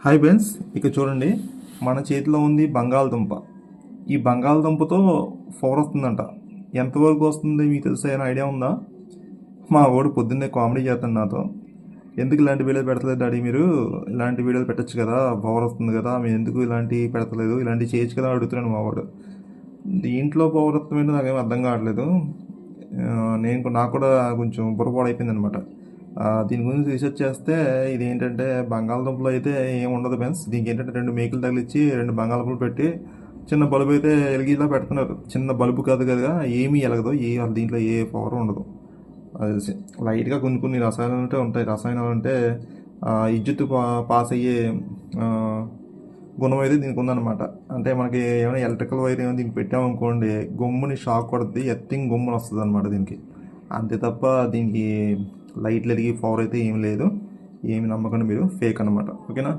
Hi friends, ఇక చూడండి, మన చేతిలో ఉంది బంగాళదుంప. ఈ బంగాళదుంపతో పవర్ వస్తుందంట. ఎంతవరకు వస్తుంది మీకు తెలిసే ఐడియా ఉందా? మా వాడు పొద్దున్నే కామెడీ చేస్తాడు నాతో. ఎందుకు ఇలాంటి వీడియోలు పెడతలేదు డాడీ, మీరు ఇలాంటి వీడియోలు పెట్టచ్చు కదా, పవర్ వస్తుంది కదా, మీరు ఎందుకు ఇలాంటివి పెడతలేదు, ఇలాంటివి చేయొచ్చు కదా అడుగుతున్నాడు మా వాడు. దీంట్లో పవర్ వస్తుందంటే నాకేం అర్థం కావట్లేదు. నాకు కూడా కొంచెం బుర్రపాడైపోయింది అనమాట. దీని గురించి రీసెర్చ్ చేస్తే ఇది ఏంటంటే బంగాళదుంపలు అయితే ఏమి ఉండదు ఫ్రెండ్స్. దీనికి ఏంటంటే 2 మేకులు తగిలిచ్చి 2 బంగాళదుంపలు పెట్టి చిన్న బల్బు అయితే ఎలిగిలా పెడుతున్నారు. చిన్న బల్బు కాదు కదా, ఏమీ ఎలగదు, దీంట్లో ఏ పవర్ ఉండదు. అది లైట్గా కొన్ని రసాయనాలు అంటే ఉంటాయి. రసాయనాలు అంటే విద్యుత్ పాస్ అయ్యే గుణం అయితే దీనికి ఉందన్నమాట. అంటే మనకి ఏమైనా ఎలక్ట్రికల్ వైర్ ఏమైనా దీనికి పెట్టామనుకోండి, గమ్ముని షాక్ కొడుతుంది, ఎత్తింగ్ గమ్ముని వస్తుంది అనమాట దీనికి. అంతే తప్ప దీనికి లైట్లు ఎదిగి పవర్ అయితే ఏం లేదు. ఏమి నమ్మకండి మీరు, ఫేక్ అనమాట. ఓకేనా?